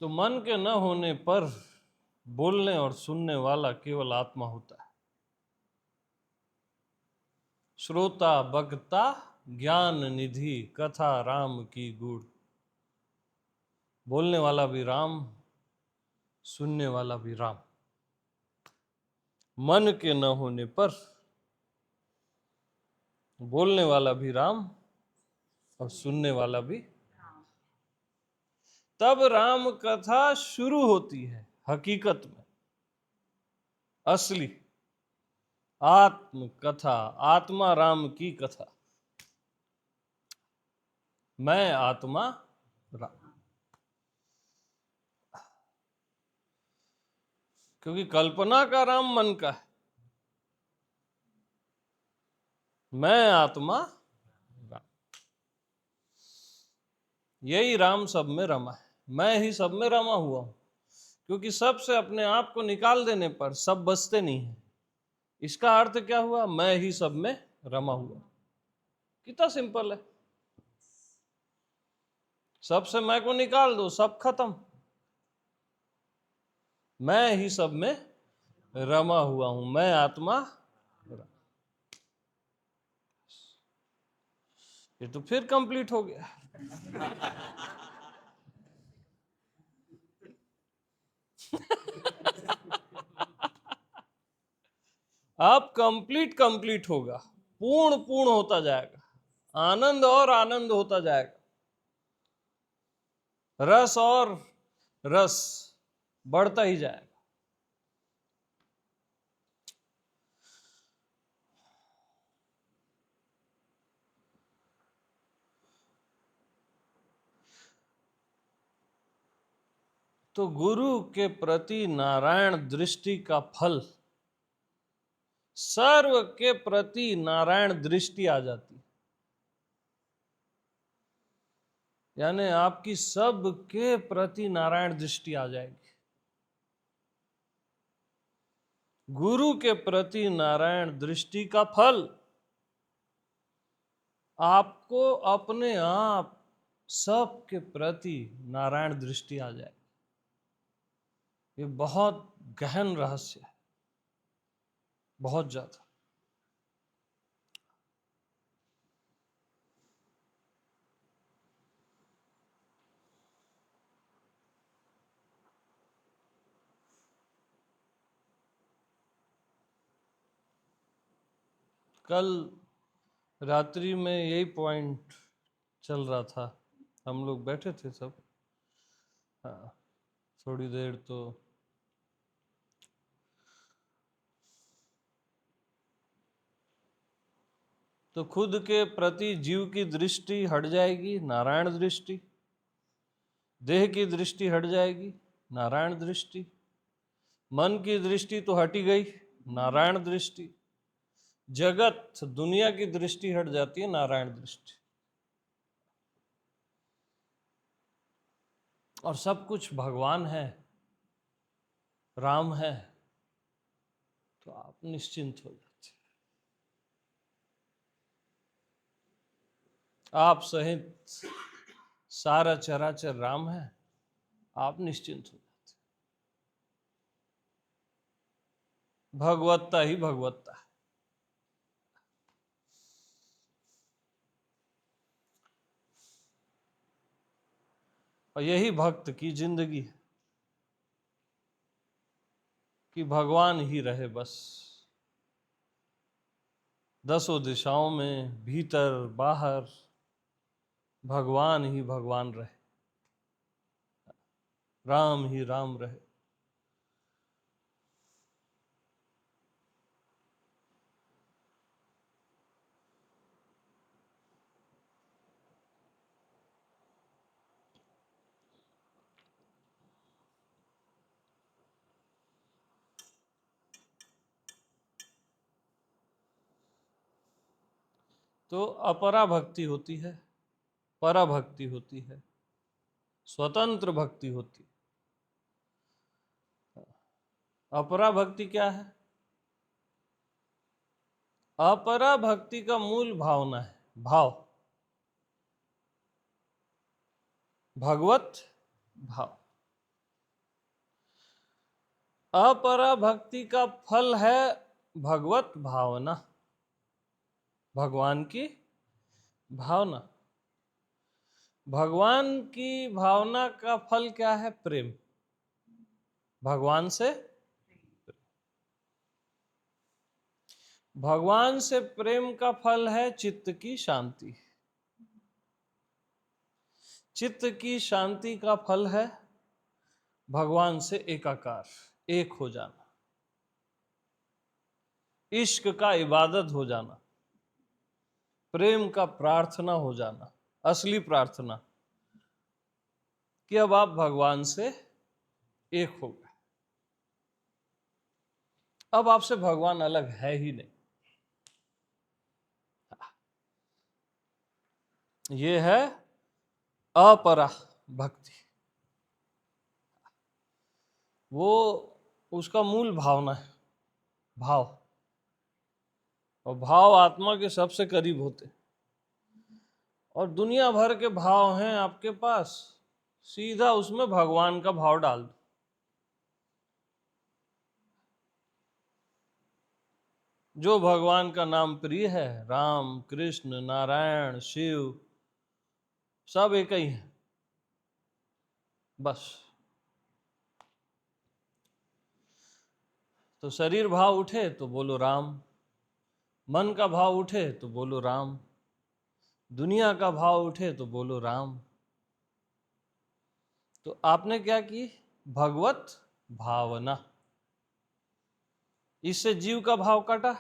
तो मन के न होने पर बोलने और सुनने वाला केवल आत्मा होता है। श्रोता बगता ज्ञान निधि कथा राम की गुड़। बोलने वाला भी राम, सुनने वाला भी राम। मन के न होने पर बोलने वाला भी राम और सुनने वाला भी। तब राम कथा शुरू होती है हकीकत में, असली आत्म कथा, आत्मा राम की कथा। मैं आत्मा राम। क्योंकि कल्पना का राम मन का है, मैं आत्मा राम। यही राम सब में रमा है, मैं ही सब में रमा हुआ हूं। क्योंकि सब से अपने आप को निकाल देने पर सब बचते नहीं है। इसका अर्थ क्या हुआ? मैं ही सब में रमा हुआ। कितना सिंपल है। सबसे मैं को निकाल दो, सब खत्म। मैं ही सब में रमा हुआ हूं, मैं आत्मा। ये तो फिर कंप्लीट हो गया। अब कंप्लीट होगा, पूर्ण पूर्ण होता जाएगा, आनंद और आनंद होता जाएगा, रस और रस बढ़ता ही जाएगा। तो गुरु के प्रति नारायण दृष्टि का फल, सर्व के प्रति नारायण दृष्टि आ जाती है। यानी आपकी सब के प्रति नारायण दृष्टि आ जाएगी। गुरु के प्रति नारायण दृष्टि का फल आपको अपने आप सब के प्रति नारायण दृष्टि आ जाएगी। ये बहुत गहन रहस्य है, बहुत ज्यादा। कल रात्रि में यही पॉइंट चल रहा था, हम लोग बैठे थे सब। हाँ, थोड़ी देर तो खुद के प्रति जीव की दृष्टि हट जाएगी, नारायण दृष्टि। देह की दृष्टि हट जाएगी, नारायण दृष्टि। मन की दृष्टि तो हट ही गई, नारायण दृष्टि। जगत दुनिया की दृष्टि हट जाती है, नारायण दृष्टि। और सब कुछ भगवान है, राम है, तो आप निश्चिंत हो जाते। आप सहित सारा चराचर राम है, आप निश्चिंत हो जाते। भगवत्ता ही भगवत्ता है। और यही भक्त की जिंदगी है कि भगवान ही रहे बस। दसों दिशाओं में, भीतर बाहर भगवान ही भगवान रहे, राम ही राम रहे। तो अपरा भक्ति होती है, पराभक्ति होती है, स्वतंत्र भक्ति होती है। अपरा भक्ति क्या है? अपरा भक्ति का मूल भावना है, भाव, भगवत भाव। अपरा भक्ति का फल है भगवत भावना, भगवान की भावना। भगवान की भावना का फल क्या है? प्रेम, भगवान से। भगवान से प्रेम का फल है चित्त की शांति। चित्त की शांति का फल है भगवान से एकाकार, एक हो जाना, इश्क का इबादत हो जाना, प्रेम का प्रार्थना हो जाना, असली प्रार्थना कि अब आप भगवान से एक हो गए, अब आपसे भगवान अलग है ही नहीं। ये है अपरा भक्ति। वो उसका मूल भावना है, भाव। और भाव आत्मा के सबसे करीब होते, और दुनिया भर के भाव हैं आपके पास, सीधा उसमें भगवान का भाव डाल दो। जो भगवान का नाम प्रिय है, राम, कृष्ण, नारायण, शिव, सब एक ही है बस। तो शरीर भाव उठे तो बोलो राम, मन का भाव उठे तो बोलो राम, दुनिया का भाव उठे तो बोलो राम। तो आपने क्या की? भगवत भावना। इससे जीव का भाव काटा,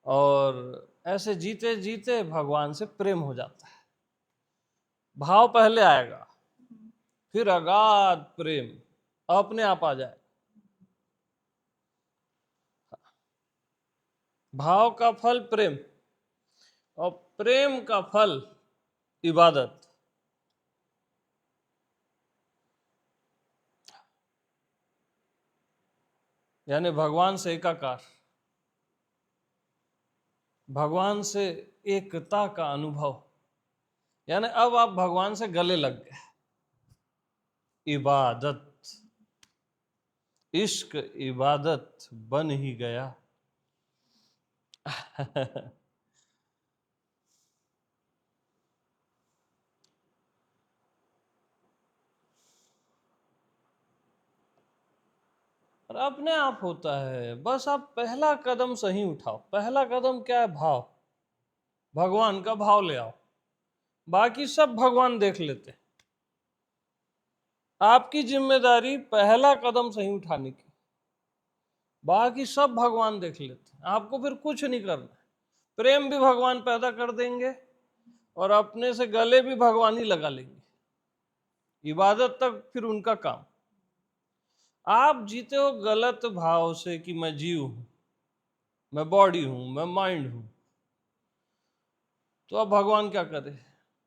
और ऐसे जीते जीते भगवान से प्रेम हो जाता है। भाव पहले आएगा, फिर अगाध प्रेम अपने आप आ जाए। भाव का फल प्रेम, और प्रेम का फल इबादत। यानी भगवान से एकाकार, भगवान से एकता का अनुभव। यानी अब आप भगवान से गले लग गए। इबादत, इश्क इबादत बन ही गया। और अपने आप होता है, बस आप पहला कदम सही उठाओ। पहला कदम क्या है? भाव, भगवान का भाव ले आओ, बाकी सब भगवान देख लेते। आपकी जिम्मेदारी पहला कदम सही उठाने की, बाकी सब भगवान देख लेते। आपको फिर कुछ नहीं करना। प्रेम भी भगवान पैदा कर देंगे, और अपने से गले भी भगवान ही लगा लेंगे। इबादत तक फिर उनका काम। आप जीते हो गलत भाव से कि मैं जीव हूं, मैं बॉडी हूं, मैं माइंड हूं, तो अब भगवान क्या करे?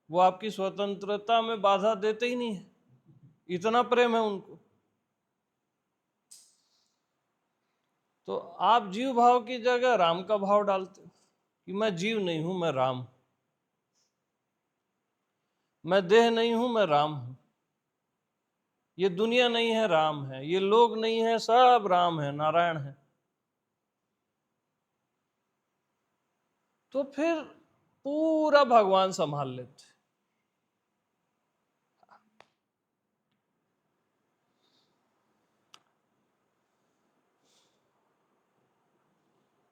वो आपकी स्वतंत्रता में बाधा देते ही नहीं है, इतना प्रेम है उनको। तो आप जीव भाव की जगह राम का भाव डालते हो कि मैं जीव नहीं हूं, मैं राम। मैं देह नहीं हूं, मैं राम हूं। ये दुनिया नहीं है, राम है। ये लोग नहीं है, सब राम है, नारायण है। तो फिर पूरा भगवान संभाल लेते।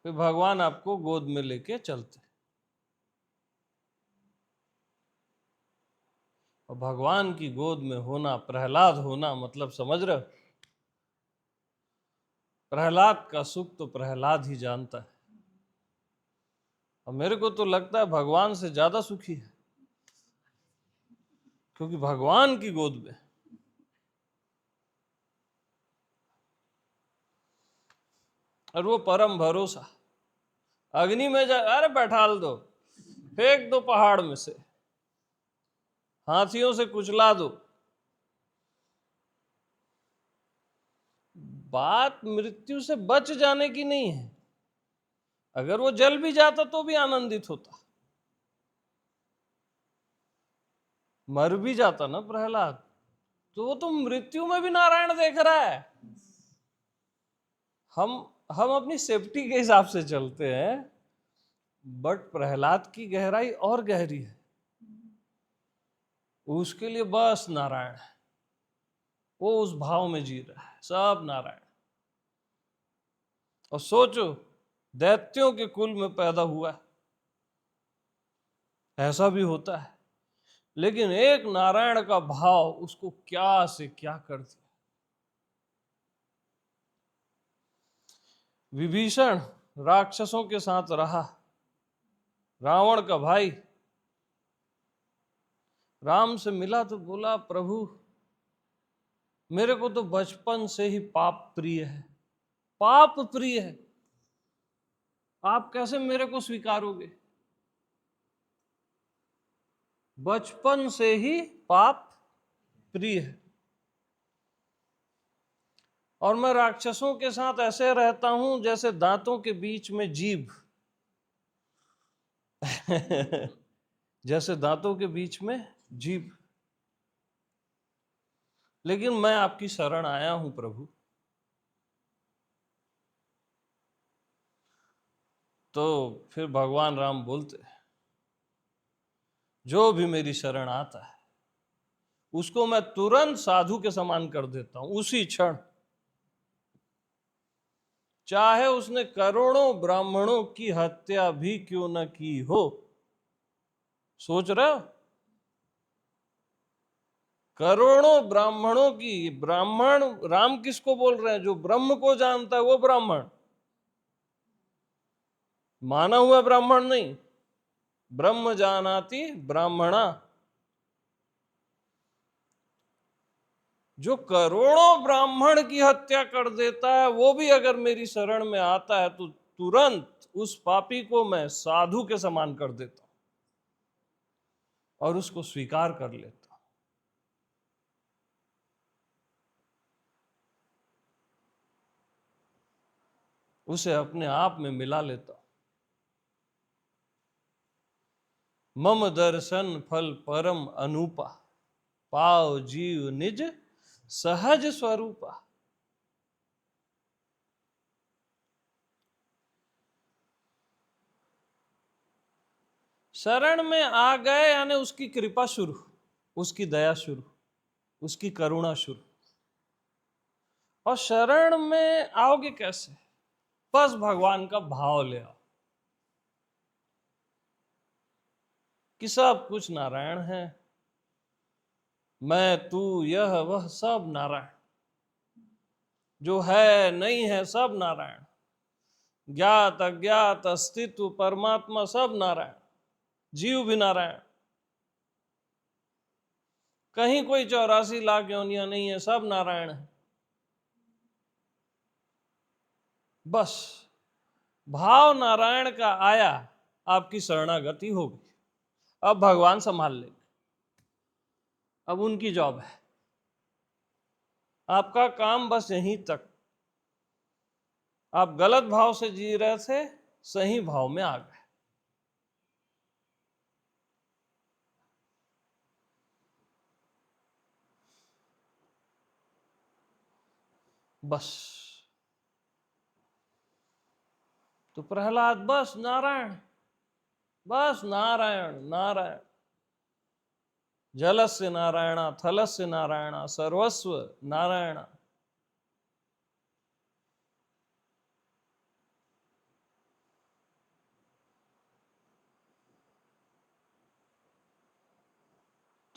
फिर भगवान आपको गोद में लेके चलते। और भगवान की गोद में होना, प्रहलाद होना, मतलब समझ रहे हो? प्रहलाद का सुख तो प्रहलाद ही जानता है। और मेरे को तो लगता है भगवान से ज्यादा सुखी है, क्योंकि भगवान की गोद में। और वो परम भरोसा। अग्नि में जा, अरे बैठाल दो, फेंक दो पहाड़ में से, हाथियों से कुचला दो। बात मृत्यु से बच जाने की नहीं है। अगर वो जल भी जाता तो भी आनंदित होता। मर भी जाता ना प्रहलाद, तो वो तो मृत्यु में भी नारायण देख रहा है। हम हम अपनी सेफ्टी के हिसाब से चलते हैं, बट प्रहलाद की गहराई और गहरी है। उसके लिए बस नारायण है, वो उस भाव में जी रहा है, सब नारायण। और सोचो, दैत्यों के कुल में पैदा हुआ है, ऐसा भी होता है, लेकिन एक नारायण का भाव उसको क्या से क्या कर दिया। विभीषण राक्षसों के साथ रहा, रावण का भाई, राम से मिला तो बोला, प्रभु मेरे को तो बचपन से ही पाप प्रिय है, पाप प्रिय है, आप कैसे मेरे को स्वीकारोगे? बचपन से ही पाप प्रिय है, और मैं राक्षसों के साथ ऐसे रहता हूं जैसे दांतों के बीच में जीभ जैसे दांतों के बीच में जीभ, लेकिन मैं आपकी शरण आया हूं प्रभु। तो फिर भगवान राम बोलते, जो भी मेरी शरण आता है उसको मैं तुरंत साधु के समान कर देता हूं, उसी क्षण, चाहे उसने करोड़ों ब्राह्मणों की हत्या भी क्यों न की हो। सोच रहे हो, करोड़ों ब्राह्मणों की, ब्राह्मण राम किसको बोल रहे हैं? जो ब्रह्म को जानता है वो ब्राह्मण, माना हुआ ब्राह्मण नहीं, ब्रह्म जानाति ब्राह्मणा। जो करोड़ों ब्राह्मण की हत्या कर देता है, वो भी अगर मेरी शरण में आता है तो तुरंत उस पापी को मैं साधु के समान कर देता हूं और उसको स्वीकार कर लेता हूं। उसे अपने आप में मिला लेता हूं। मम दर्शन फल परम अनूपा, पाव जीव निज सहज स्वरूपा। शरण में आ गए यानी उसकी कृपा शुरू, उसकी दया शुरू, उसकी करुणा शुरू। और शरण में आओगे कैसे? बस भगवान का भाव ले आओ कि सब कुछ नारायण है, मैं तू यह वह सब नारायण, जो है नहीं है सब नारायण, ज्ञात अज्ञात अस्तित्व परमात्मा सब नारायण, जीव भी नारायण, कहीं कोई 84 लाख योनियां नहीं है, सब नारायण है। बस भाव नारायण का आया, आपकी शरणागति होगी, अब भगवान संभाल लेंगे, अब उनकी जॉब है, आपका काम बस यहीं तक। आप गलत भाव से जी रहे थे, सही भाव में आ गए। बस तो प्रहलाद बस नारायण, बस नारायण नारायण, जलस्य नारायण, थलस्य नारायण, सर्वस्व नारायण।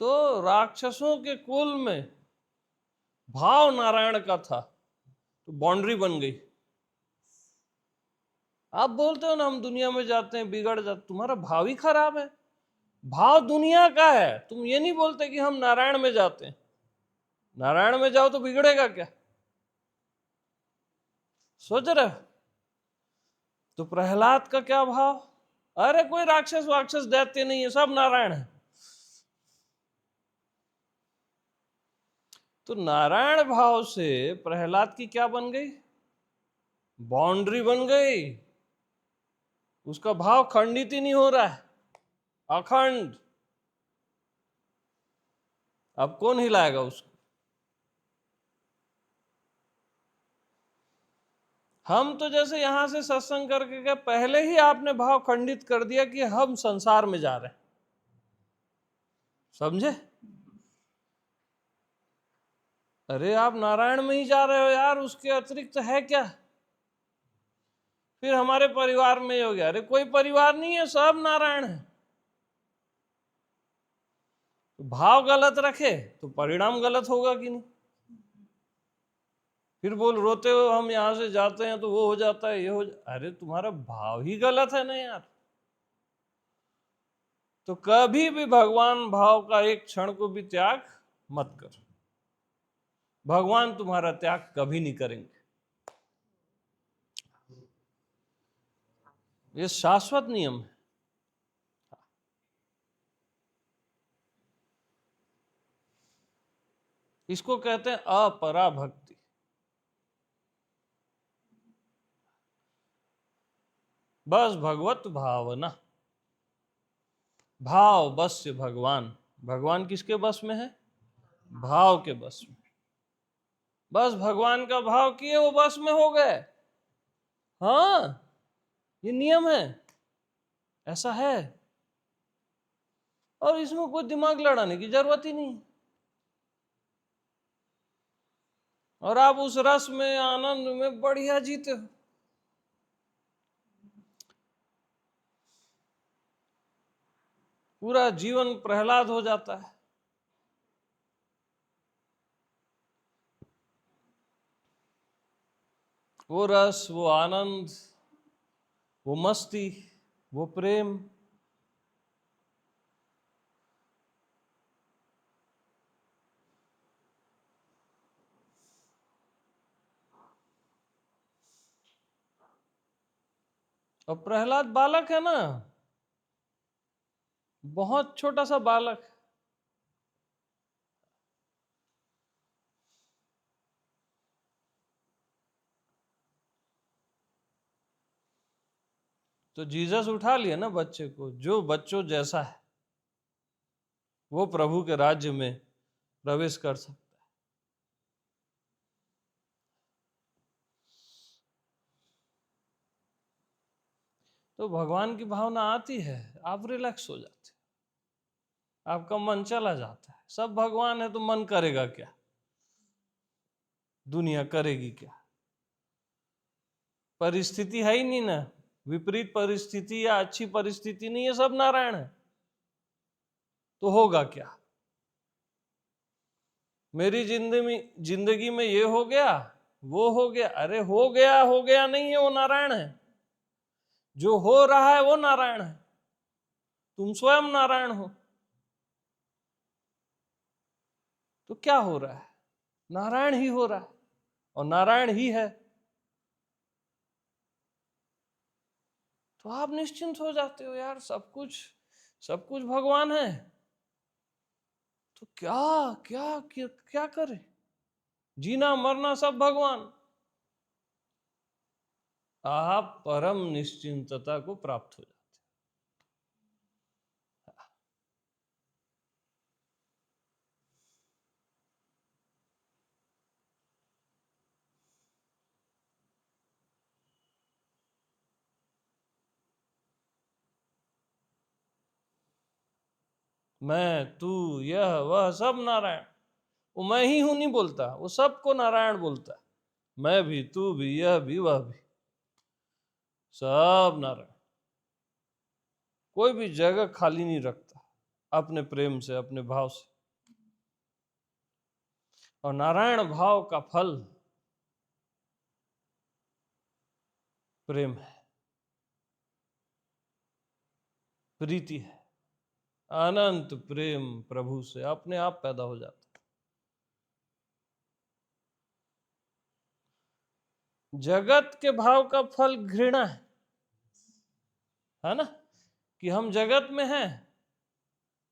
तो राक्षसों के कुल में भाव नारायण का था, तो बाउंड्री बन गई। आप बोलते हो ना हम दुनिया में जाते हैं बिगड़ जाते, तुम्हारा भाव ही खराब है, भाव दुनिया का है। तुम ये नहीं बोलते कि हम नारायण में जाते हैं, नारायण में जाओ तो बिगड़ेगा क्या? सोच रहे हो? तो प्रहलाद का क्या भाव? अरे कोई राक्षस वाक्षस दैत्य नहीं है, सब नारायण है। तो नारायण भाव से प्रहलाद की क्या बन गई? बाउंड्री बन गई। उसका भाव खंडित ही नहीं हो रहा है, अखंड। अब कौन हिलाएगा उसको? हम तो जैसे यहां से सत्संग करके गए, पहले ही आपने भाव खंडित कर दिया कि हम संसार में जा रहे हैं। समझे? अरे आप नारायण में ही जा रहे हो यार, उसके अतिरिक्त है क्या? फिर हमारे परिवार में हो गया, अरे कोई परिवार नहीं है, सब नारायण है। तो भाव गलत रखे तो परिणाम गलत होगा कि नहीं? फिर बोल रोते हो हम यहां से जाते हैं तो वो हो जाता है, ये अरे तुम्हारा भाव ही गलत है ना यार। तो कभी भी भगवान भाव का एक क्षण को भी त्याग मत कर। भगवान तुम्हारा त्याग कभी नहीं करेंगे। ये शाश्वत नियम है। इसको कहते हैं अपराभक्ति। बस भगवत भावना। भाव बस से भगवान। भगवान किसके बस में है? भाव के बस में। बस भगवान का भाव किए वो बस में हो गए। हाँ, ये नियम है, ऐसा है। और इसमें कोई दिमाग लड़ाने की जरूरत ही नहीं। और आप उस रस में, आनंद में बढ़िया जीते हो। पूरा जीवन प्रहलाद हो जाता है। वो रस, वो आनंद, वो मस्ती, वो प्रेम। और प्रहलाद बालक है ना, बहुत छोटा सा बालक। तो जीसस उठा लिया ना बच्चे को। जो बच्चों जैसा है वो प्रभु के राज्य में प्रवेश कर सकता है। तो भगवान की भावना आती है, आप रिलैक्स हो जाते, आपका मन चला जाता है। सब भगवान है तो मन करेगा क्या? दुनिया करेगी क्या? परिस्थिति है ही नहीं ना। विपरीत परिस्थिति या अच्छी परिस्थिति नहीं है, सब नारायण है। तो होगा क्या? मेरी जिंदगी में ये हो गया, वो हो गया। अरे हो गया नहीं है, वो नारायण है। जो हो रहा है वो नारायण है। तुम स्वयं नारायण हो। तो क्या हो रहा है? नारायण ही हो रहा है और नारायण ही है। तो आप निश्चिंत हो जाते हो यार, सब कुछ भगवान है। तो क्या क्या क्या, क्या करे? जीना मरना सब भगवान। आप परम निश्चिंतता को प्राप्त हो जाते। मैं, तू, यह, वह सब नारायण। वो मैं ही हूं नहीं बोलता, वो सबको नारायण बोलता है। मैं भी, तू भी, यह भी, वह भी, सब नारायण। कोई भी जगह खाली नहीं रखता अपने प्रेम से, अपने भाव से। और नारायण भाव का फल प्रेम है, प्रीति है। अनंत प्रेम प्रभु से अपने आप पैदा हो जाता है। जगत के भाव का फल घृणा है ना? कि हम जगत में हैं,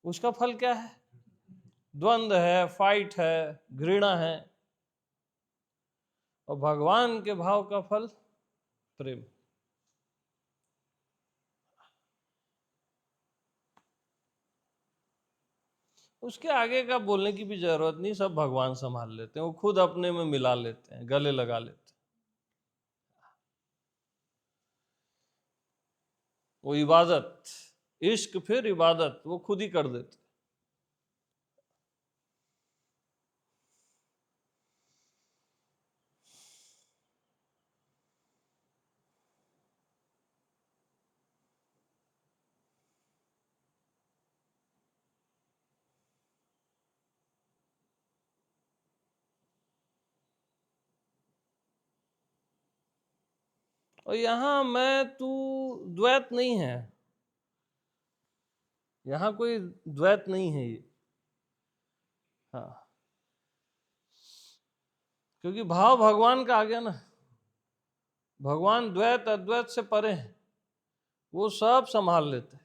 उसका फल क्या है? द्वंद्व है, फाइट है, घृणा है। और भगवान के भाव का फल प्रेम। उसके आगे का बोलने की भी जरूरत नहीं, सब भगवान संभाल लेते हैं। वो खुद अपने में मिला लेते हैं, गले लगा लेते हैं। वो इबादत, इश्क फिर इबादत, वो खुद ही कर देते। और यहाँ मैं तू द्वैत नहीं है, यहाँ कोई द्वैत नहीं है ये। हाँ, क्योंकि भाव भगवान का आ गया ना, भगवान द्वैत अद्वैत से परे हैं, वो सब संभाल लेते हैं।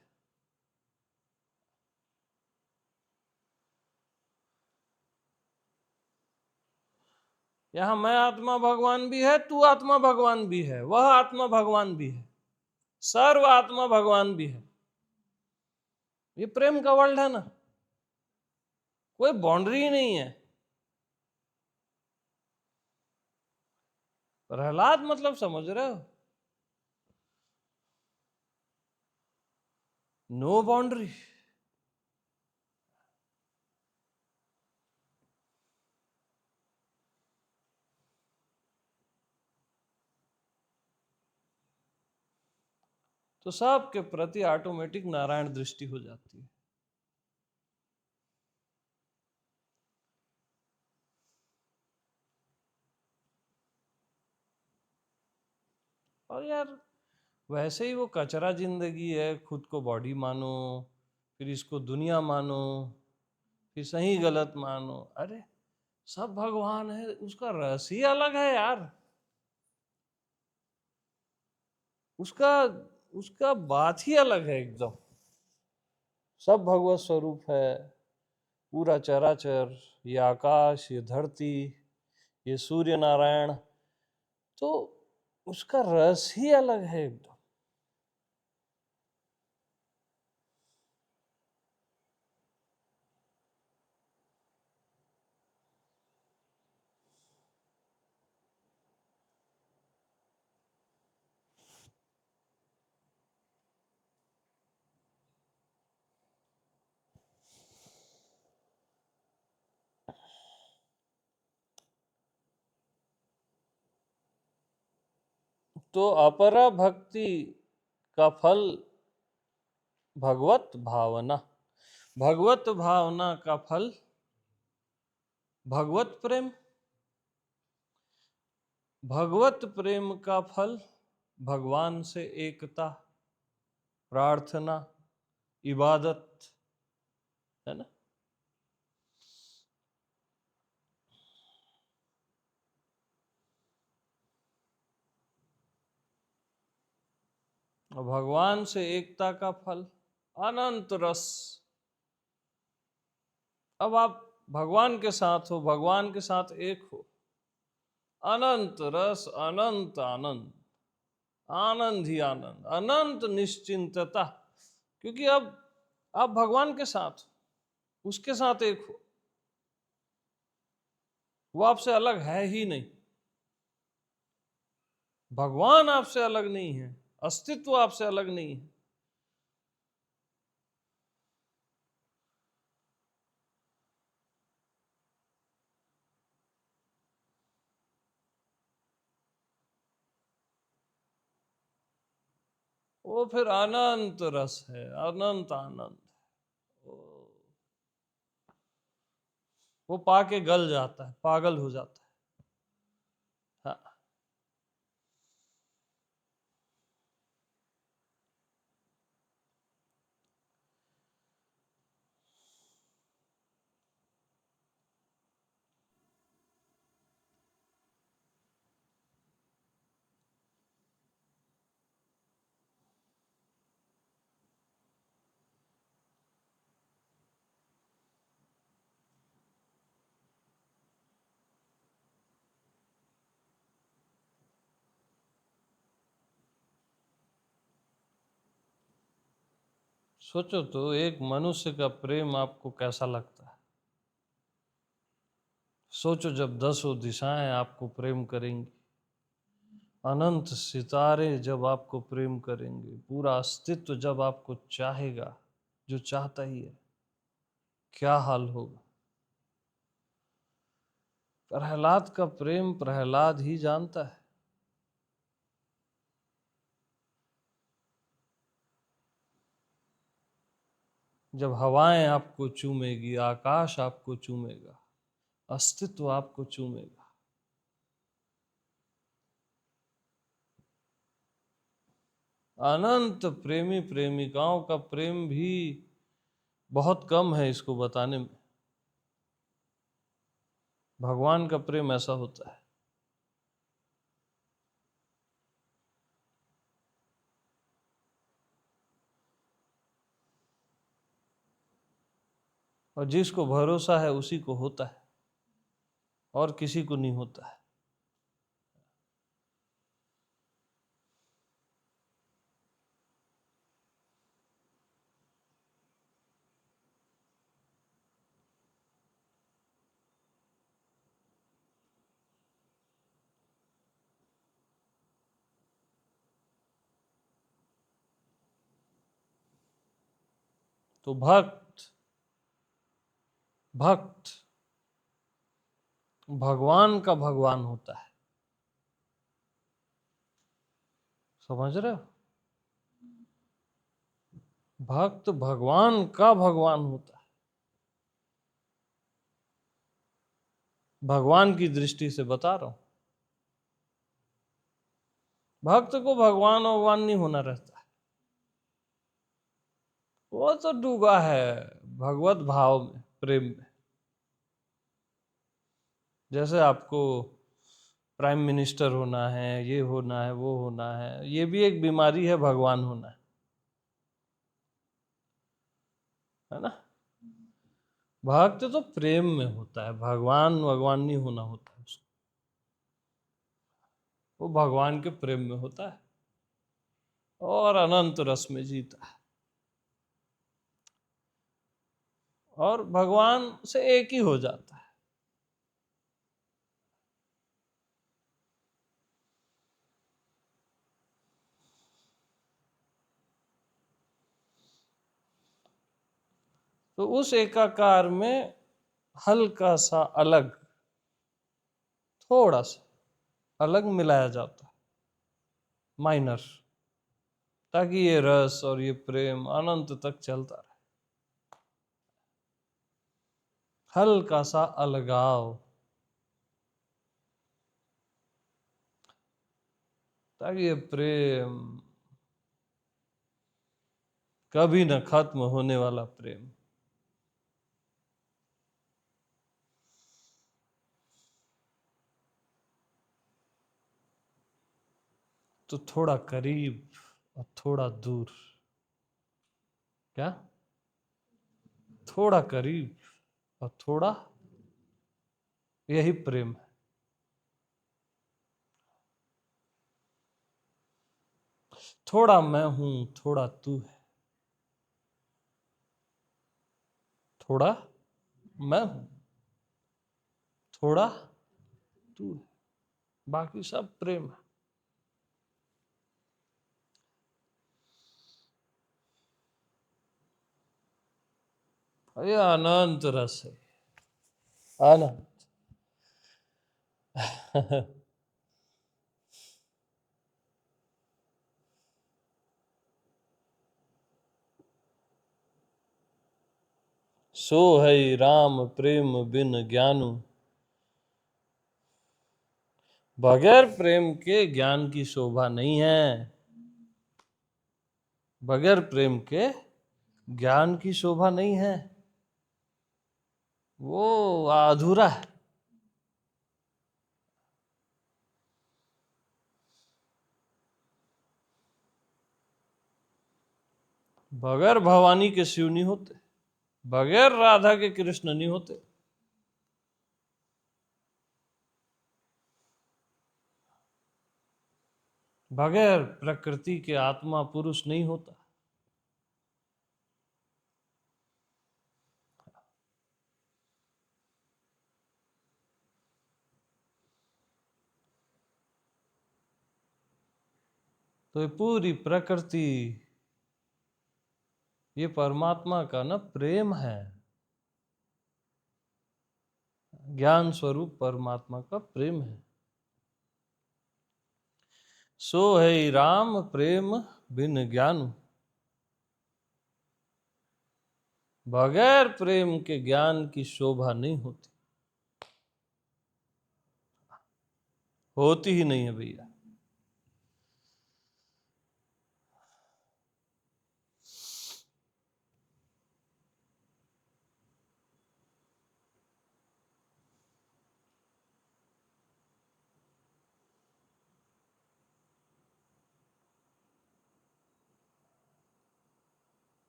यहाँ मैं आत्मा भगवान भी है, तू आत्मा भगवान भी है, वह आत्मा भगवान भी है, सर्व आत्मा भगवान भी है। ये प्रेम का वर्ल्ड है ना, कोई बाउंड्री ही नहीं है। प्रहलाद मतलब समझ रहे हो, नो बाउंड्री। तो सबके प्रति ऑटोमेटिक नारायण दृष्टि हो जाती है। और यार वैसे ही वो कचरा जिंदगी है, खुद को बॉडी मानो, फिर इसको दुनिया मानो, फिर सही गलत मानो। अरे सब भगवान है, उसका रस ही अलग है यार, उसका उसका बात ही अलग है एकदम। सब भगवत स्वरूप है, पूरा चराचर, ये आकाश, ये धरती, ये सूर्य नारायण, तो उसका रस ही अलग है एकदम। तो अपरा भक्ति का फल भगवत भावना, भगवत भावना का फल भगवत प्रेम, भगवत प्रेम का फल भगवान से एकता, प्रार्थना, इबादत, है ना। और भगवान से एकता का फल अनंत रस। अब आप भगवान के साथ हो, भगवान के साथ एक हो, अनंत रस, अनंत आनंद, आनंद ही आनंद, अनंत निश्चिंतता। क्योंकि अब आप भगवान के साथ, उसके साथ एक हो, वो आपसे अलग है ही नहीं, भगवान आपसे अलग नहीं है, अस्तित्व आपसे अलग नहीं है। वो फिर अनंत रस है, अनंत आनंद। वो पाके गल जाता है, पागल हो जाता है। हाँ। सोचो तो एक मनुष्य का प्रेम आपको कैसा लगता है। सोचो जब 10 दिशाएं आपको प्रेम करेंगी, अनंत सितारे जब आपको प्रेम करेंगे, पूरा अस्तित्व जब आपको चाहेगा, जो चाहता ही है, क्या हाल होगा। प्रहलाद का प्रेम प्रहलाद ही जानता है। जब हवाएं आपको चूमेगी, आकाश आपको चूमेगा, अस्तित्व आपको चूमेगा, अनंत प्रेमी प्रेमिकाओं का प्रेम भी बहुत कम है इसको बताने में। भगवान का प्रेम ऐसा होता है। और जिसको भरोसा है उसी को होता है, और किसी को नहीं होता है। तो भक्त भक्त भगवान का भगवान होता है। समझ रहे हो? भक्त भगवान का भगवान होता है, भगवान की दृष्टि से बता रहा हूं। भक्त को भगवान भगवान नहीं होना रहता है, वो तो डूबा है भगवत भाव में, प्रेम में। जैसे आपको प्राइम मिनिस्टर होना है, ये होना है, वो होना है, ये भी एक बीमारी है, भगवान होना है ना। भक्त तो प्रेम में होता है, भगवान भगवान नहीं होना होता है उसको, वो भगवान के प्रेम में होता है और अनंत रस में जीता है, और भगवान से एक ही हो जाता है। तो उस एकाकार में हल्का सा अलग, थोड़ा सा अलग मिलाया जाता है, माइनर, ताकि ये रस और ये प्रेम अनंत तक चलता रहे। हल्का सा अलगाव, ताकि ये प्रेम कभी न खत्म होने वाला प्रेम। तो थोड़ा करीब और थोड़ा दूर, क्या? थोड़ा करीब और थोड़ा, यही प्रेम है। थोड़ा मैं हूं, थोड़ा तू है, थोड़ा मैं हूं, थोड़ा तू है, बाकी सब प्रेम है। ये अनंत रस है, अनंत। सो है राम प्रेम बिन ज्ञानु, बगैर प्रेम के ज्ञान की शोभा नहीं है। बगैर प्रेम के ज्ञान की शोभा नहीं है, वो अधूरा है। बगैर भवानी के शिव नहीं होते, बगैर राधा के कृष्ण नहीं होते, बगैर प्रकृति के आत्मा पुरुष नहीं होता। तो ये पूरी प्रकृति ये परमात्मा का ना प्रेम है, ज्ञान स्वरूप परमात्मा का प्रेम है। सो है राम प्रेम बिन ज्ञान, बगैर प्रेम के ज्ञान की शोभा नहीं होती, होती ही नहीं है भैया।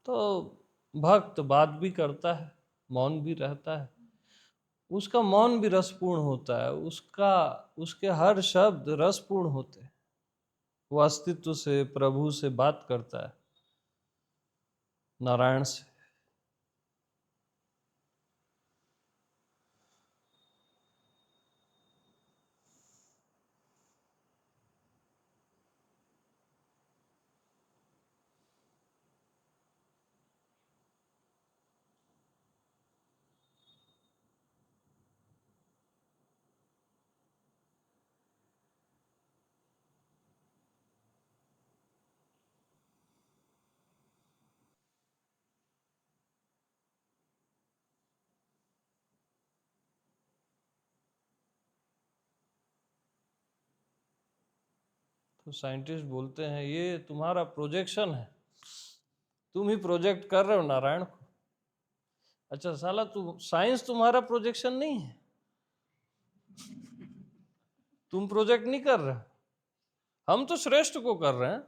तो भक्त बात भी करता है, मौन भी रहता है, उसका मौन भी रसपूर्ण होता है, उसके हर शब्द रसपूर्ण होते हैं। वो अस्तित्व से, प्रभु से बात करता है, नारायण से। तो साइंटिस्ट बोलते हैं ये तुम्हारा प्रोजेक्शन है, तुम ही प्रोजेक्ट कर रहे हो नारायण को। अच्छा साला, साइंस तुम्हारा प्रोजेक्शन नहीं है, तुम प्रोजेक्ट नहीं कर रहे, हम तो श्रेष्ठ को कर रहे हैं,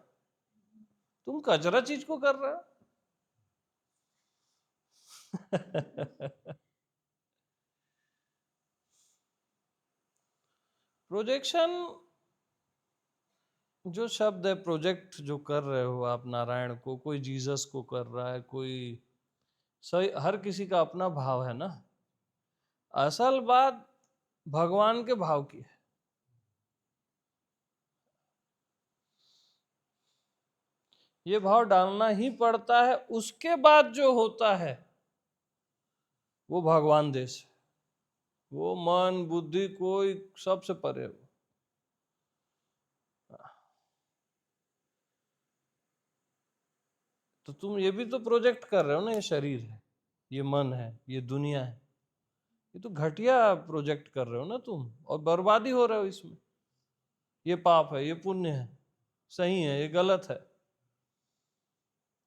तुम कचरा चीज को कर रहे हो। प्रोजेक्शन जो शब्द है, प्रोजेक्ट जो कर रहे हो आप नारायण को, कोई जीसस को कर रहा है, कोई सही, हर किसी का अपना भाव है ना। असल बात भगवान के भाव की है। ये भाव डालना ही पड़ता है, उसके बाद जो होता है वो भगवान देश है, वो मन बुद्धि कोई सबसे परे हो। तो तुम ये भी तो प्रोजेक्ट कर रहे हो ना, ये शरीर है, ये मन है, ये दुनिया है, ये तो घटिया प्रोजेक्ट कर रहे हो ना तुम, और बर्बादी हो रहे हो इसमें। ये पाप है, ये पुण्य है, सही है, ये गलत है।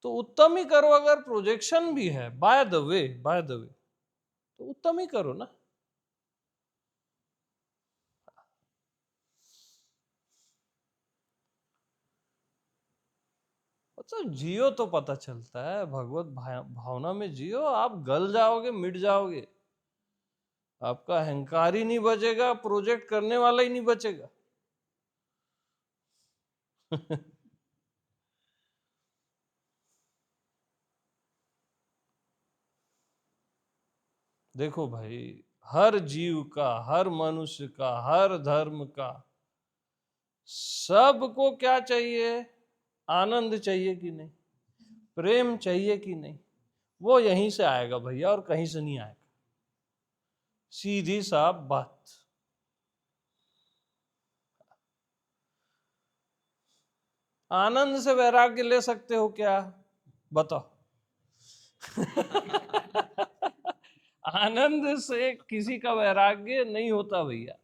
तो उत्तम ही करो, अगर प्रोजेक्शन भी है, by the way, by the way, तो उत्तम ही करो ना। अच्छा जियो तो पता चलता है, भगवत भावना में जियो, आप गल जाओगे, मिट जाओगे, आपका अहंकार ही नहीं बचेगा, प्रोजेक्ट करने वाला ही नहीं बचेगा। देखो भाई, हर जीव का, हर मनुष्य का, हर धर्म का, सबको क्या चाहिए? आनंद चाहिए कि नहीं, प्रेम चाहिए कि नहीं? वो यहीं से आएगा भैया, और कहीं से नहीं आएगा, सीधी साफ बात। आनंद से वैराग्य ले सकते हो क्या? बताओ। आनंद से किसी का वैराग्य नहीं होता भैया,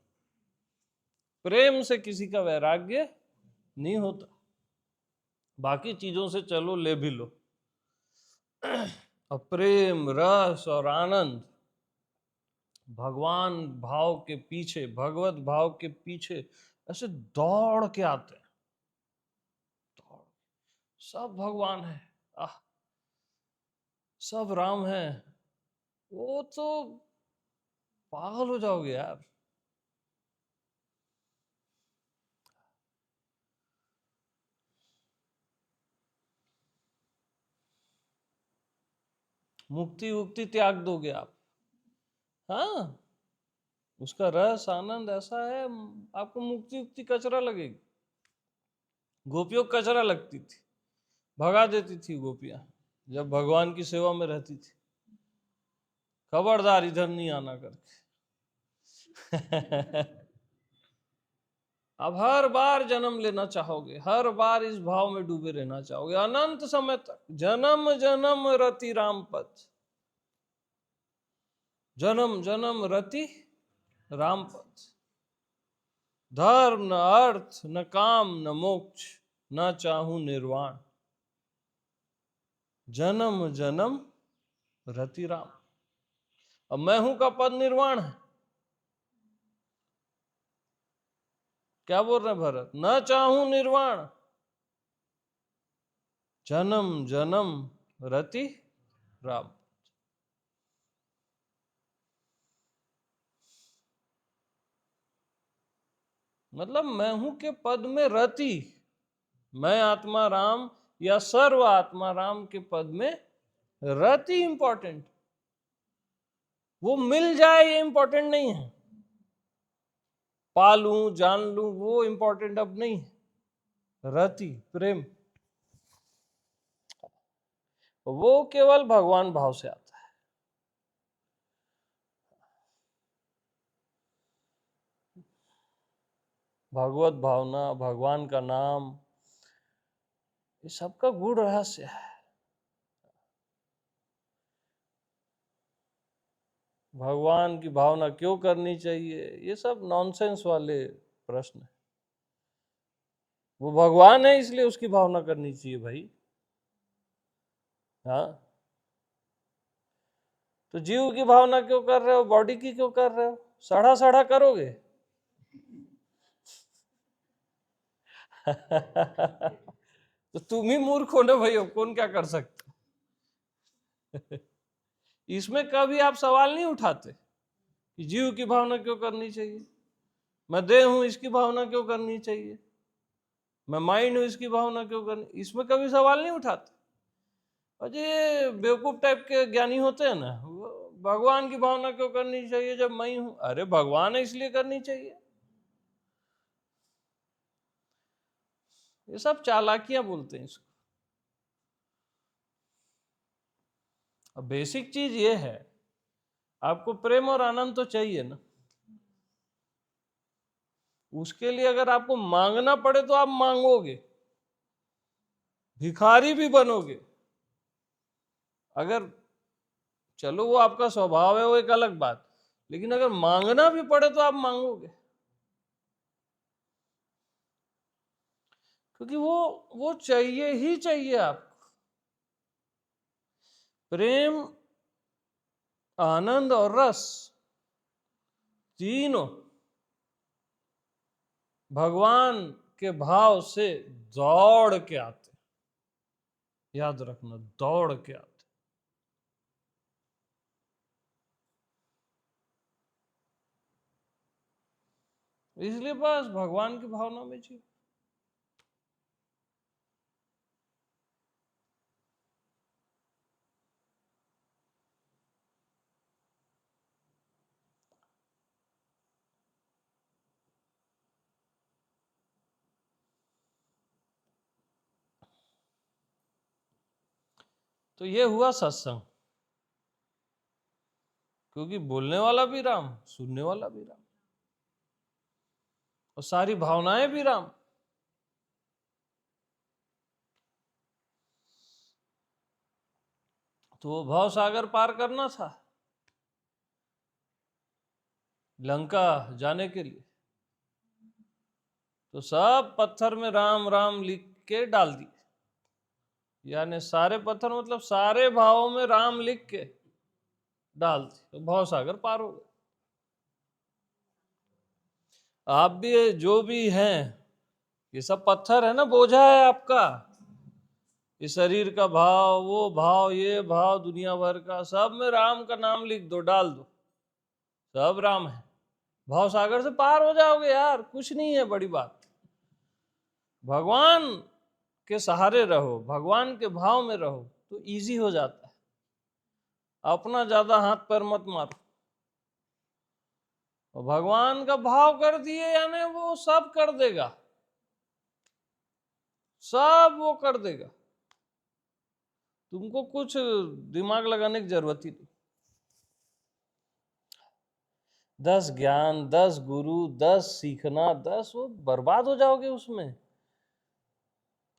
प्रेम से किसी का वैराग्य नहीं होता। बाकी चीजों से चलो ले भी लो, और प्रेम रस और आनंद भगवान भाव के पीछे, भगवत भाव के पीछे ऐसे दौड़ के आते हैं, दौड़, सब भगवान है, आह, सब राम है, वो तो पागल हो जाओगे यार। मुक्ति उक्ति त्याग दोगे आप, हाँ, उसका रस आनंद ऐसा है, आपको मुक्ति उक्ति कचरा लगेगी। गोपियों को कचरा लगती थी, भगा देती थी गोपियां जब भगवान की सेवा में रहती थी, खबरदार इधर नहीं आना करके। अब हर बार जन्म लेना चाहोगे, हर बार इस भाव में डूबे रहना चाहोगे अनंत समय तक, जन्म जन्म रति राम पद, जन्म जन्म रति राम पद। धर्म न अर्थ न काम न मोक्ष, न चाहूं निर्वाण, जन्म जन्म रति राम। अब मैं हूं का पद निर्वाण है। क्या बोल रहे भरत? न चाहूं निर्वाण, जन्म जन्म रति राम। मतलब मैं हूं के पद में रति, मैं आत्मा राम या सर्व आत्मा राम के पद में रति इंपॉर्टेंट। वो मिल जाए ये इंपॉर्टेंट नहीं है, पालूं जान लूं वो इंपॉर्टेंट अब नहीं है। रति प्रेम वो केवल भगवान भाव से आता है। भगवत भावना, भगवान का नाम, ये सबका गूढ़ रहस्य है। भगवान की भावना क्यों करनी चाहिए, ये सब नॉनसेंस वाले प्रश्न है। वो भगवान है इसलिए उसकी भावना करनी चाहिए भाई। हाँ, तो जीव की भावना क्यों कर रहे हो, बॉडी की क्यों कर रहे हो? सड़ा सड़ा करोगे। तो तुम ही मूर्ख हो ना भाई, कौन क्या कर सकता। इसमें कभी आप सवाल नहीं उठाते कि जीव की भावना क्यों करनी चाहिए, मैं देह हूं इसकी भावना क्यों करनी चाहिए, मैं माइंड हूं इसकी भावना क्यों करनी, इसमें कभी सवाल नहीं उठाते। और ये बेवकूफ टाइप के ज्ञानी होते हैं ना, भगवान की भावना क्यों करनी चाहिए जब मैं हूं? अरे भगवान है इसलिए करनी चाहिए। ये सब चालाकियां बोलते हैं इसको। अब बेसिक चीज ये है, आपको प्रेम और आनंद तो चाहिए ना। उसके लिए अगर आपको मांगना पड़े तो आप मांगोगे, भिखारी भी बनोगे। अगर चलो वो आपका स्वभाव है वो एक अलग बात, लेकिन अगर मांगना भी पड़े तो आप मांगोगे, क्योंकि वो चाहिए ही चाहिए आपको। प्रेम, आनंद और रस तीनों भगवान के भाव से दौड़ के आते, याद रखना, दौड़ के आते। इसलिए बस भगवान की भावना में जी। तो ये हुआ सत्संग, क्योंकि बोलने वाला भी राम, सुनने वाला भी राम, और सारी भावनाएं भी राम। तो वो भाव सागर पार करना था लंका जाने के लिए, तो सब पत्थर में राम राम लिख के डाल दिए। यानी सारे पत्थर मतलब सारे भावों में राम लिख के डाल दिए, तो भाव सागर पार हो गए। आप भी जो भी हैं, ये सब पत्थर है ना, बोझा है आपका। ये शरीर का भाव, वो भाव, ये भाव, दुनिया भर का, सब में राम का नाम लिख दो, डाल दो, सब राम है। भाव सागर से पार हो जाओगे यार, कुछ नहीं है बड़ी बात। भगवान के सहारे रहो, भगवान के भाव में रहो तो इजी हो जाता है। अपना ज्यादा हाथ पैर मत मारो, और भगवान का भाव कर दिए यानी वो सब कर देगा। सब वो कर देगा, तुमको कुछ दिमाग लगाने की जरूरत ही नहीं। 10 ज्ञान, 10 गुरु, 10 सीखना, 10 वो बर्बाद हो जाओगे उसमें।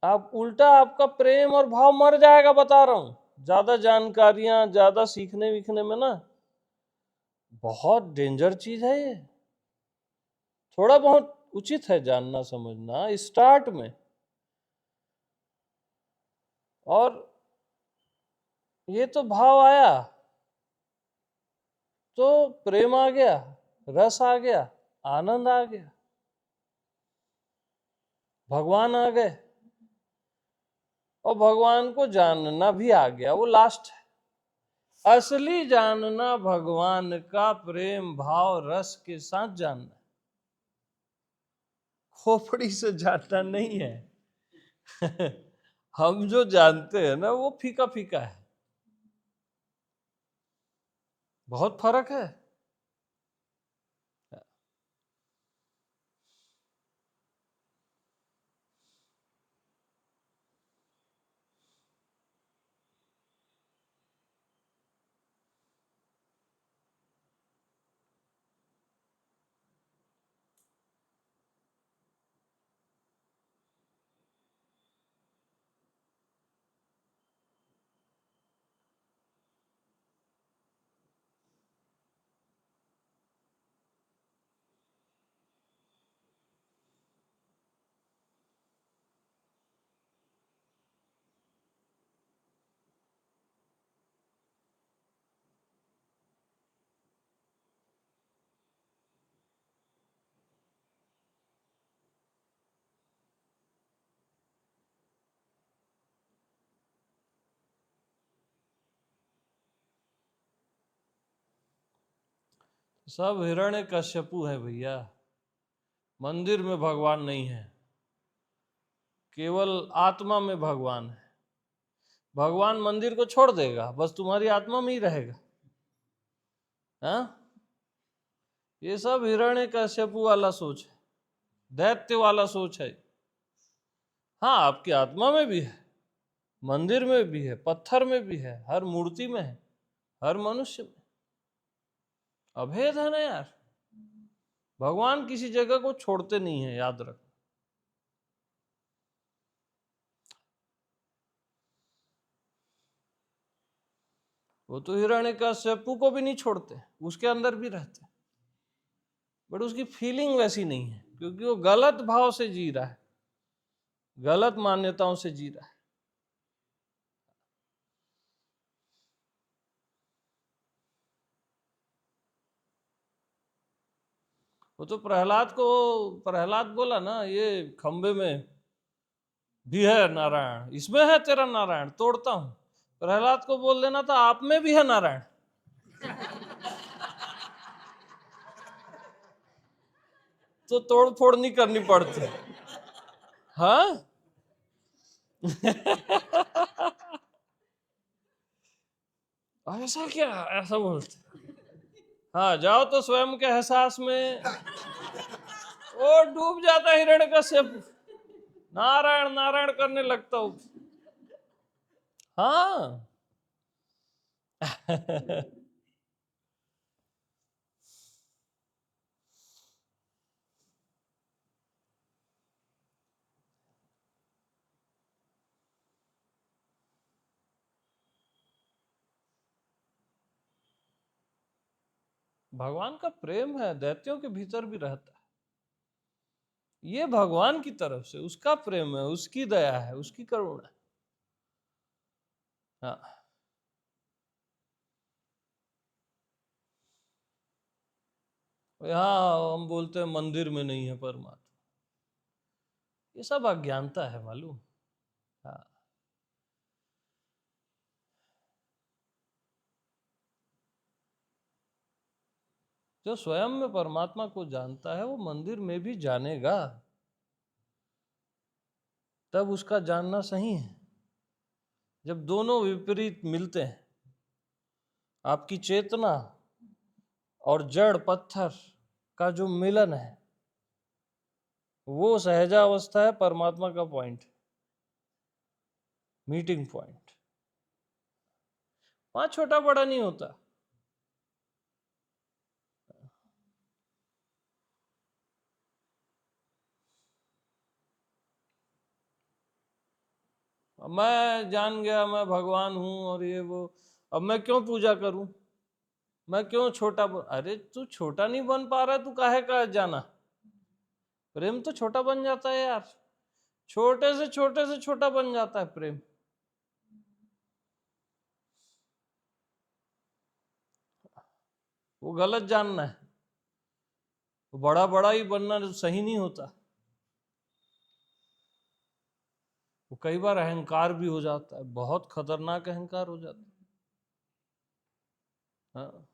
आप उल्टा आपका प्रेम और भाव मर जाएगा, बता रहा हूं। ज्यादा जानकारियां, ज्यादा सीखने विखने में ना बहुत डेंजर चीज है ये। थोड़ा बहुत उचित है जानना समझना स्टार्ट में, और ये तो भाव आया तो प्रेम आ गया, रस आ गया, आनंद आ गया, भगवान आ गए, और भगवान को जानना भी आ गया। वो लास्ट है। असली जानना भगवान का प्रेम भाव रस के साथ जानना, खोपड़ी से जानना नहीं है। हम जो जानते हैं ना वो फीका फीका है, बहुत फर्क है। सब हिरण्य कश्यपु है भैया, मंदिर में भगवान नहीं है, केवल आत्मा में भगवान है। भगवान मंदिर को छोड़ देगा, बस तुम्हारी आत्मा में ही रहेगा। हाँ, ये सब हिरण्य कश्यपु वाला सोच है, दैत्य वाला सोच है। हाँ, आपकी आत्मा में भी है, मंदिर में भी है, पत्थर में भी है, हर मूर्ति में है, हर मनुष्य में। अभेद है ना यार। भगवान किसी जगह को छोड़ते नहीं है, याद रख। वो तो हिरण्यकश्यपु को भी नहीं छोड़ते, उसके अंदर भी रहते, बट उसकी फीलिंग वैसी नहीं है, क्योंकि वो गलत भाव से जी रहा है, गलत मान्यताओं से जी रहा है। वो तो प्रहलाद बोला ना, ये खंबे में भी है नारायण, इसमें है तेरा नारायण, तोड़ता हूं। प्रहलाद को बोल देना था आप में भी है नारायण। तो तोड़ फोड़ नहीं करनी पड़ती। हाँ। ऐसा क्या, ऐसा बोलते। हाँ, जाओ तो स्वयं के एहसास में वो डूब जाता हिरण्यकश्यप, नारायण नारायण करने लगता हूँ। हाँ। भगवान का प्रेम है, दैत्यों के भीतर भी रहता है। ये भगवान की तरफ से उसका प्रेम है, उसकी दया है, उसकी करुणा है। हाँ। यहाँ हम बोलते हैं मंदिर में नहीं है परमात्मा, ये सब अज्ञानता है, मालूम। हाँ। जो स्वयं में परमात्मा को जानता है वो मंदिर में भी जानेगा, तब उसका जानना सही है। जब दोनों विपरीत मिलते हैं, आपकी चेतना और जड़ पत्थर का जो मिलन है, वो सहजावस्था है, परमात्मा का पॉइंट। Meeting point. वहां छोटा बड़ा नहीं होता। मैं जान गया मैं भगवान हूं और ये वो, अब मैं क्यों पूजा करूं, मैं क्यों अरे तू छोटा नहीं बन पा रहा, तू काहे का जाना। प्रेम तो छोटा बन जाता है यार, छोटे से छोटा बन जाता है प्रेम। वो गलत जानना है, वो बड़ा बड़ा ही बनना सही नहीं होता। वो कई बार अहंकार भी हो जाता है, बहुत खतरनाक अहंकार हो जाता है। हाँ।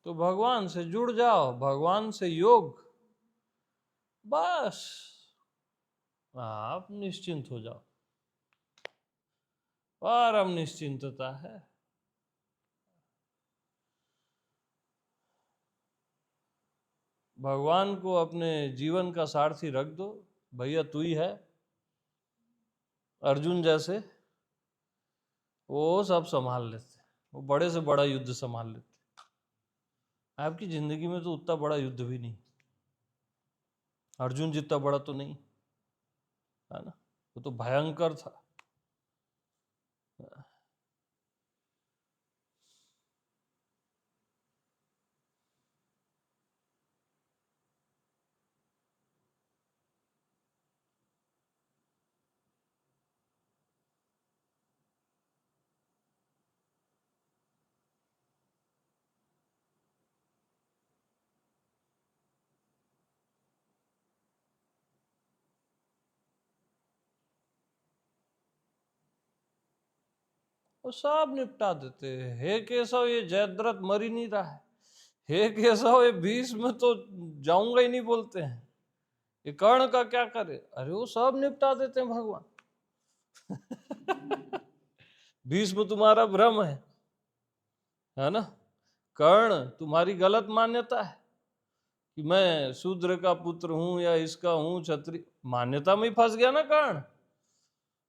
तो भगवान से जुड़ जाओ, भगवान से योग, बस आप निश्चिंत हो जाओ, परम निश्चिंतता है। भगवान को अपने जीवन का सारथी रख दो, भैया तू ही है। अर्जुन जैसे वो सब संभाल लेते, वो बड़े से बड़ा युद्ध संभाल लेते। आपकी जिंदगी में तो उतना बड़ा युद्ध भी नहीं, अर्जुन जितना बड़ा तो नहीं है ना, वो तो भयंकर था। वो सब निपटा देते। हे केशव, ये जयद्रथ मर ही नहीं रहा है, हे केशव ये भीष्म तो जाऊंगा ही नहीं बोलते हैं, ये कर्ण का क्या करे। अरे वो सब निपटा देते हैं भगवान। भीष्म तुम्हारा भ्रम है ना। कर्ण तुम्हारी गलत मान्यता है कि मैं शूद्र का पुत्र हूं या इसका हूं, क्षत्रिय मान्यता में ही फंस गया ना कर्ण।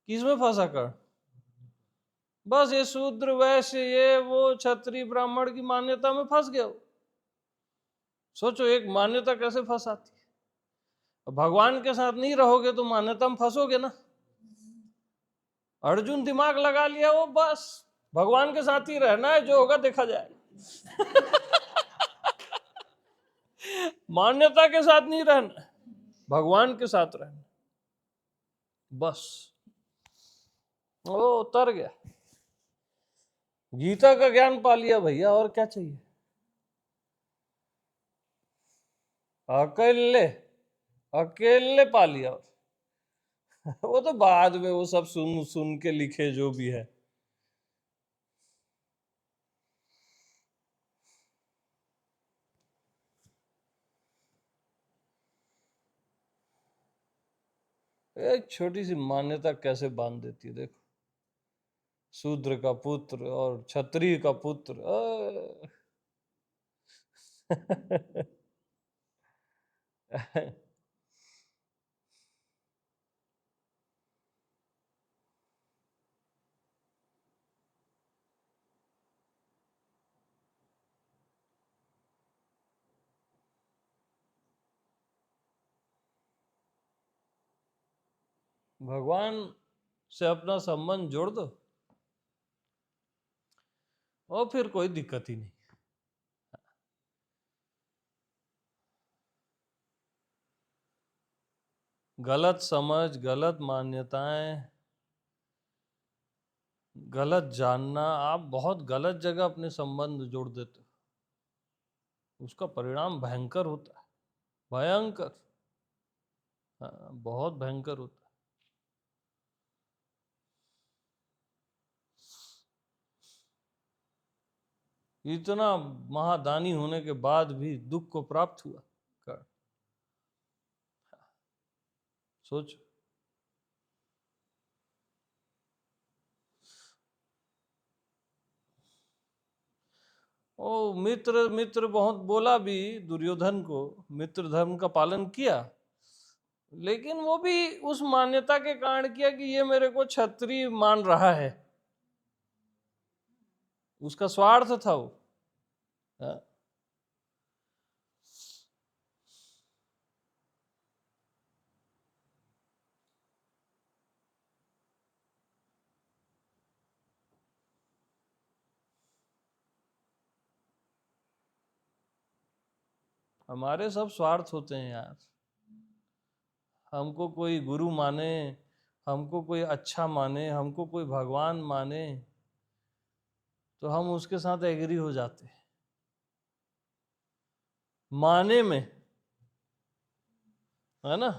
किसमें फंसा कर्ण? बस ये शूद्र वैश्य ये वो क्षत्रिय ब्राह्मण की मान्यता में फंस गया। सोचो एक मान्यता कैसे फंसाती है। भगवान के साथ नहीं रहोगे तो मान्यता में फंसोगे ना। अर्जुन दिमाग लगा लिया, वो बस भगवान के साथ ही रहना है, जो होगा देखा जाए। मान्यता के साथ नहीं रहना, भगवान के साथ रहना, बस। वो उतर गया, गीता का ज्ञान पा लिया भैया, और क्या चाहिए। अकेले अकेले पा लिया। वो तो बाद में वो सब सुन सुन के लिखे जो भी है। एक छोटी सी मान्यता कैसे बांध देती है देखो। शूद्र का पुत्र और क्षत्रिय का पुत्र। भगवान से अपना संबंध जोड़ दो और फिर कोई दिक्कत ही नहीं। गलत समझ, गलत मान्यताएं, गलत जानना, आप बहुत गलत जगह अपने संबंध जोड़ देते हो, उसका परिणाम भयंकर होता है, भयंकर। हाँ, बहुत भयंकर होता है। इतना महादानी होने के बाद भी दुख को प्राप्त हुआ कर सोच। ओ मित्र मित्र बहुत बोला भी दुर्योधन को, मित्र धर्म का पालन किया, लेकिन वो भी उस मान्यता के कारण किया कि ये मेरे को क्षत्रिय मान रहा है, उसका स्वार्थ था वो। हाँ? हमारे सब स्वार्थ होते हैं यार। हमको कोई गुरु माने, हमको कोई अच्छा माने, हमको कोई भगवान माने, तो हम उसके साथ एग्री हो जाते हैं माने में, है ना।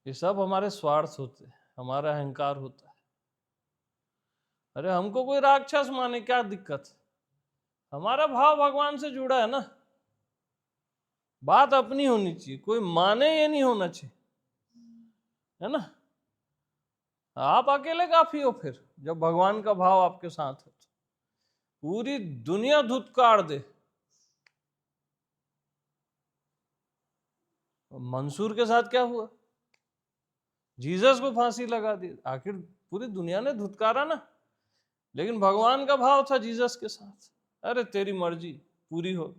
ये सब हमारे स्वार्थ होते हैं, हमारा अहंकार होता है। अरे हमको कोई राक्षस माने, क्या दिक्कत है, हमारा भाव भगवान से जुड़ा है ना। बात अपनी होनी चाहिए, कोई माने ये नहीं होना चाहिए, है ना। आप अकेले काफी हो फिर, जब भगवान का भाव आपके साथ है तो पूरी दुनिया धुतकार दे। मंसूर के साथ क्या हुआ, जीसस को फांसी लगा दी, आखिर पूरी दुनिया ने धुतकारा ना, लेकिन भगवान का भाव था जीसस के साथ, अरे तेरी मर्जी पूरी हो।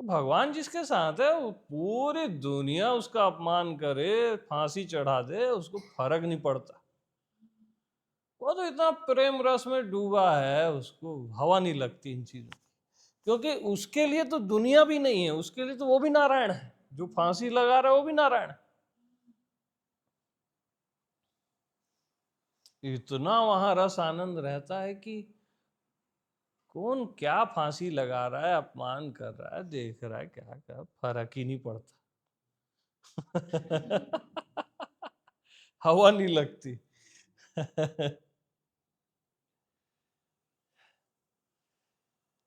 तो भगवान जिसके साथ है वो पूरी दुनिया उसका अपमान करे, फांसी चढ़ा दे, उसको फर्क नहीं पड़ता। वो तो इतना प्रेम रस में डूबा है, उसको हवा नहीं लगती इन चीजों की, क्योंकि उसके लिए तो दुनिया भी नहीं है, उसके लिए तो वो भी नारायण है, जो फांसी लगा रहा है वो भी नारायण है। इतना वहां रस आनंद रहता है कि कौन क्या फांसी लगा रहा है, अपमान कर रहा है, देख रहा है, क्या क्या फर्क ही नहीं पड़ता। हवा नहीं लगती।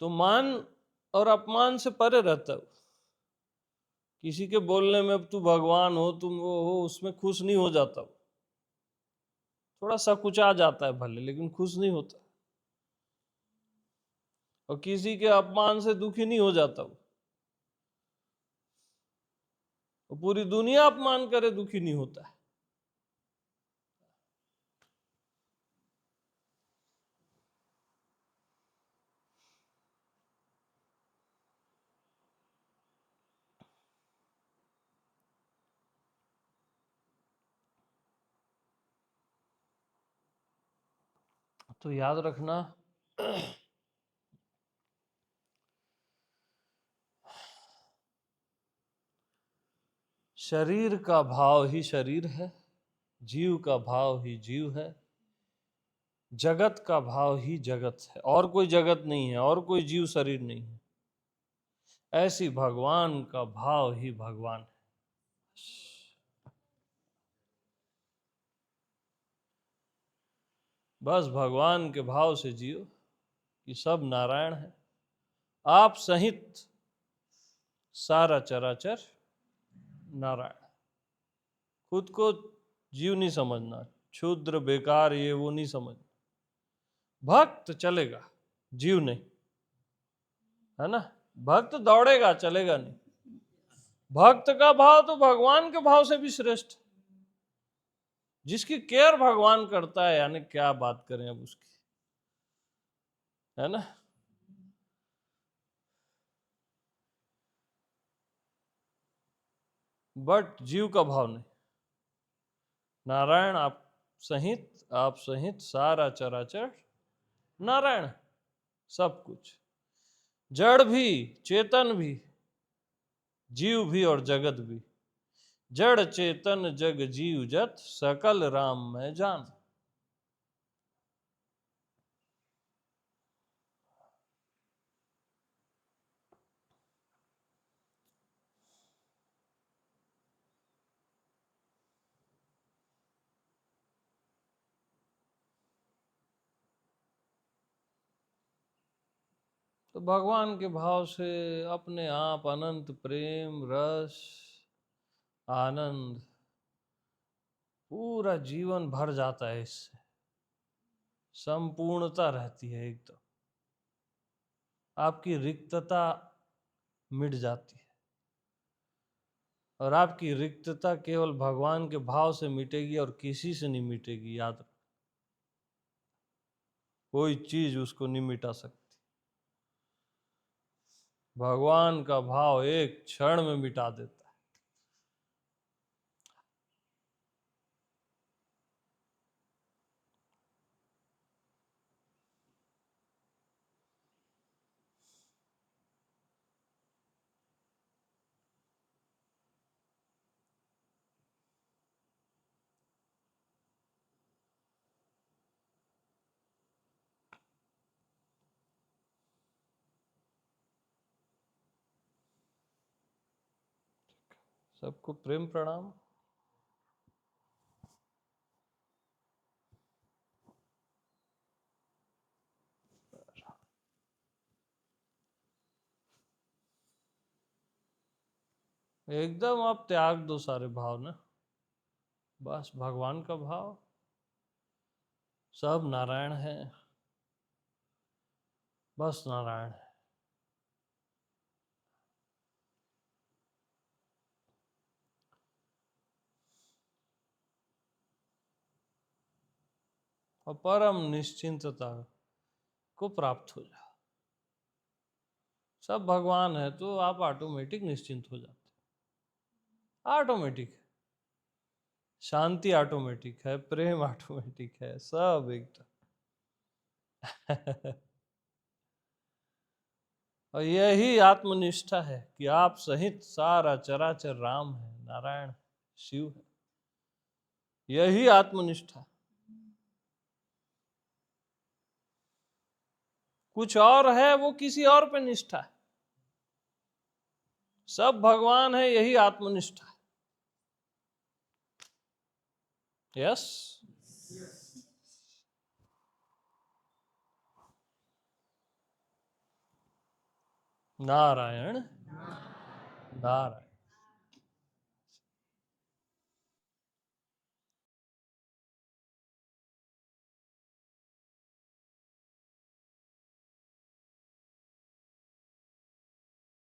तो मान और अपमान से परे रहता हूं। किसी के बोलने में अब तू भगवान हो, तुम वो हो, उसमें खुश नहीं हो जाता हूं। थोड़ा सा कुछ आ जाता है भले, लेकिन खुश नहीं होता। और किसी के अपमान से दुखी नहीं हो जाता हूं। और पूरी दुनिया अपमान करे दुखी नहीं होता है। तो याद रखना, शरीर का भाव ही शरीर है, जीव का भाव ही जीव है, जगत का भाव ही जगत है, और कोई जगत नहीं है, और कोई जीव शरीर नहीं है। ऐसी भगवान का भाव ही भगवान है। बस भगवान के भाव से जियो कि सब नारायण है, आप सहित सारा चराचर नारायण। खुद को जीव नहीं समझना, क्षुद्र बेकार ये वो नहीं समझना। भक्त चलेगा, जीव नहीं, है ना। भक्त दौड़ेगा, चलेगा नहीं। भक्त का भाव तो भगवान के भाव से भी श्रेष्ठ, जिसकी केयर भगवान करता है, यानी क्या बात करें अब उसकी, है ना। बट जीव का भाव नहीं। नारायण आप सहित सारा चराचर नारायण, सब कुछ, जड़ भी चेतन भी, जीव भी और जगत भी। जड़ चेतन जग जीव जत, सकल राम में जान। तो भगवान के भाव से अपने आप अनंत प्रेम, रस, आनंद पूरा जीवन भर जाता है। इससे संपूर्णता रहती है, एकदम आपकी रिक्तता मिट जाती है। और आपकी रिक्तता केवल भगवान के भाव से मिटेगी और किसी से नहीं मिटेगी, याद रखो। कोई चीज उसको नहीं मिटा सकती। भगवान का भाव एक क्षण में मिटा देता है। सबको प्रेम प्रणाम। एकदम आप त्याग दो सारे भाव ना, बस भगवान का भाव, सब नारायण है, बस नारायण है। और परम निश्चिंतता को प्राप्त हो जाओ। सब भगवान है तो आप ऑटोमेटिक निश्चिंत हो जाते, ऑटोमेटिक है। शांति ऑटोमेटिक है, प्रेम ऑटोमेटिक है, सब एकदम। और यही आत्मनिष्ठा है कि आप सहित सारा चराचर राम है, नारायण, शिव है। यही आत्मनिष्ठा। कुछ और है वो किसी और पे निष्ठा है। सब भगवान है, यही आत्मनिष्ठा है। यस। नारायण नारायण।